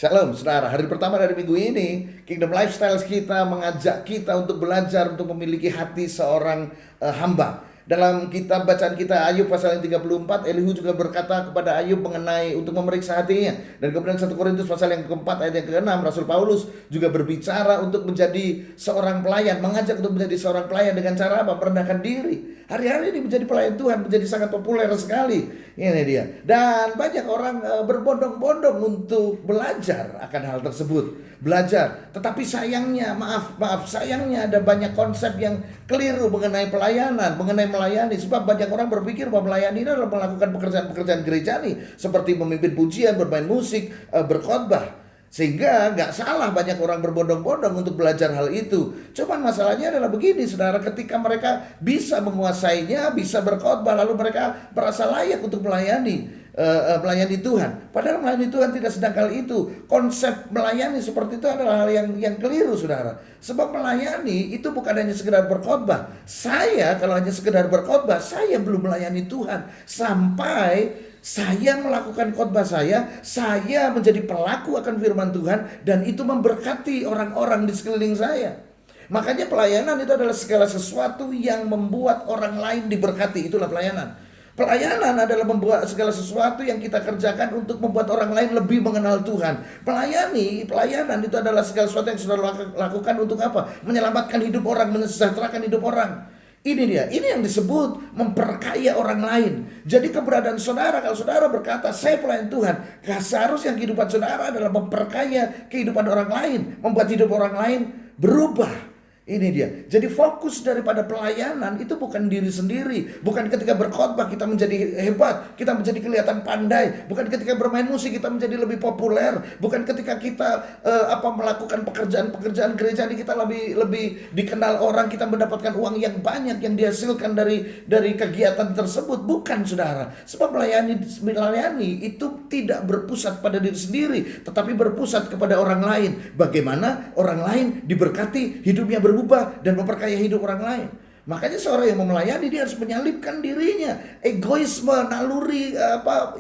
Shalom saudara, hari pertama dari minggu ini Kingdom Lifestyle kita mengajak kita untuk belajar untuk memiliki hati seorang hamba. Dalam kitab bacaan kita Ayub pasal yang 34, Elihu juga berkata kepada Ayub mengenai untuk memeriksa hatinya. Dan kemudian 1 Korintus pasal yang keempat ayat yang ke-6, Rasul Paulus juga berbicara untuk menjadi seorang pelayan, mengajak untuk menjadi seorang pelayan dengan cara apa? Merendahkan diri. Hari-hari ini menjadi pelayan Tuhan menjadi sangat populer sekali. Ini dia. Dan banyak orang berbondong-bondong untuk belajar akan hal tersebut. Belajar. Tetapi sayangnya, sayangnya ada banyak konsep yang keliru mengenai pelayanan, mengenai melayani. Sebab banyak orang berpikir bahwa melayani adalah melakukan pekerjaan-pekerjaan gereja nih, seperti memimpin pujian, bermain musik, berkhotbah. Sehingga nggak salah banyak orang berbondong-bondong untuk belajar hal itu. Cuman masalahnya adalah begini saudara, ketika mereka bisa menguasainya, bisa berkhotbah, lalu mereka merasa layak untuk melayani Tuhan. Padahal melayani Tuhan tidak sedangkal itu. Konsep melayani seperti itu adalah hal yang keliru saudara. Sebab melayani itu bukan hanya sekedar berkhotbah. Saya kalau hanya sekedar berkhotbah, saya belum melayani Tuhan. Sampai saya melakukan khotbah saya menjadi pelaku akan firman Tuhan, dan itu memberkati orang-orang di sekeliling saya. Makanya pelayanan itu adalah segala sesuatu yang membuat orang lain diberkati. Itulah pelayanan. Pelayanan adalah membuat segala sesuatu yang kita kerjakan untuk membuat orang lain lebih mengenal Tuhan. Pelayanan itu adalah segala sesuatu yang saudara lakukan untuk apa? Menyelamatkan hidup orang, mensejahterakan hidup orang. Ini dia, ini yang disebut memperkaya orang lain. Jadi keberadaan saudara, kalau saudara berkata saya pelayan Tuhan, seharusnya kehidupan saudara adalah memperkaya kehidupan orang lain, membuat hidup orang lain berubah. Ini dia. Jadi fokus daripada pelayanan itu bukan diri sendiri. Bukan ketika berkhotbah kita menjadi hebat, kita menjadi kelihatan pandai. Bukan ketika bermain musik kita menjadi lebih populer. Bukan ketika kita melakukan pekerjaan-pekerjaan gereja ini kita lebih dikenal orang, kita mendapatkan uang yang banyak yang dihasilkan dari kegiatan tersebut. Bukan saudara. Sebab melayani itu tidak berpusat pada diri sendiri, tetapi berpusat kepada orang lain. Bagaimana orang lain diberkati, hidupnya berubah dan memperkaya hidup orang lain. Makanya seorang yang melayani dia harus menyalipkan dirinya, egoisme, naluri,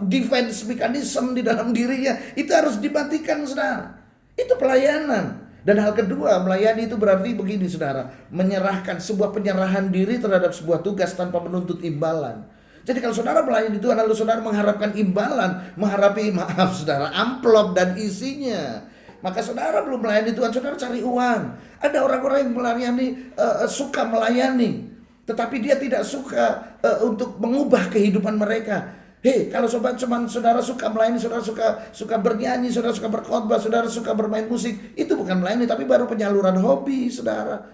defense mechanism di dalam dirinya itu harus dimatikan saudara. Itu pelayanan. Dan hal kedua, melayani itu berarti begini saudara, menyerahkan, sebuah penyerahan diri terhadap sebuah tugas tanpa menuntut imbalan. Jadi kalau saudara melayani Tuhan lalu saudara mengharapkan imbalan, saudara, amplop dan isinya, maka saudara belum melayani Tuhan, saudara cari uang. Ada orang-orang yang suka melayani, tetapi dia tidak suka untuk mengubah kehidupan mereka. Kalau saudara suka melayani, saudara suka bernyanyi, saudara suka berkhotbah, saudara suka bermain musik, itu bukan melayani, tapi baru penyaluran hobi saudara.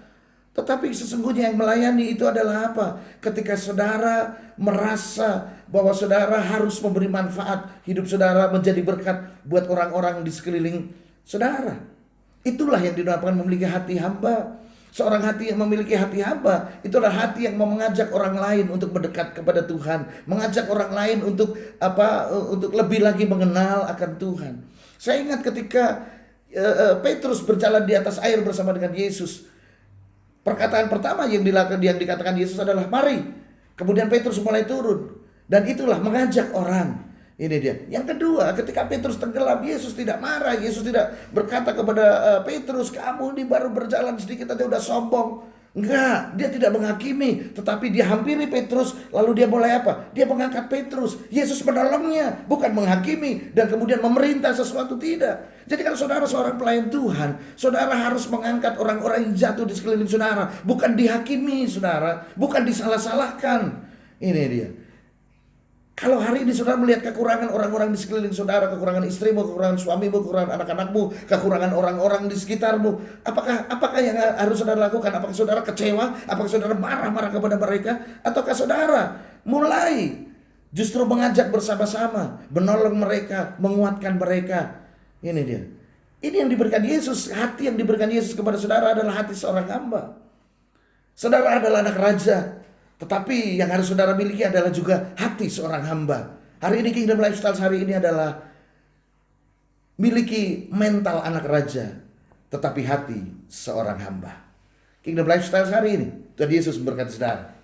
Tetapi sesungguhnya yang melayani itu adalah apa? Ketika saudara merasa bahwa saudara harus memberi manfaat, hidup saudara menjadi berkat buat orang-orang di sekeliling saudara. Itulah yang dinamakan memiliki hati hamba. Seorang hati yang memiliki hati hamba, itulah hati yang mau mengajak orang lain untuk mendekat kepada Tuhan, mengajak orang lain untuk untuk lebih lagi mengenal akan Tuhan. Saya ingat ketika Petrus berjalan di atas air bersama dengan Yesus. Perkataan pertama yang dikatakan Yesus adalah mari. Kemudian Petrus mulai turun, dan itulah mengajak orang. Ini dia. Yang kedua, ketika Petrus tenggelam, Yesus tidak marah. Yesus tidak berkata kepada Petrus, kamu ini baru berjalan sedikit aja udah sombong. Enggak, dia tidak menghakimi, tetapi dia hampiri Petrus, lalu dia mulai apa? Dia mengangkat Petrus. Yesus menolongnya, bukan menghakimi dan kemudian memerintah sesuatu, tidak. Jadi kalau saudara seorang pelayan Tuhan, saudara harus mengangkat orang-orang yang jatuh di sekeliling saudara, bukan dihakimi saudara, bukan disalah-salahkan. Ini dia. Kalau hari ini saudara melihat kekurangan orang-orang di sekeliling saudara, kekurangan istrimu, kekurangan suamimu, kekurangan anak-anakmu, kekurangan orang-orang di sekitarmu, apakah yang harus saudara lakukan? Apakah saudara kecewa? Apakah saudara marah-marah kepada mereka? Ataukah saudara mulai justru mengajak bersama-sama, menolong mereka, menguatkan mereka? Ini dia. Ini yang diberikan Yesus, hati yang diberikan Yesus kepada saudara adalah hati seorang hamba. Saudara adalah anak raja. Tetapi yang harus saudara miliki adalah juga hati seorang hamba. Hari ini Kingdom Lifestyle hari ini adalah miliki mental anak raja, tetapi hati seorang hamba. Kingdom Lifestyle hari ini, Tuhan Yesus memberkati saudara.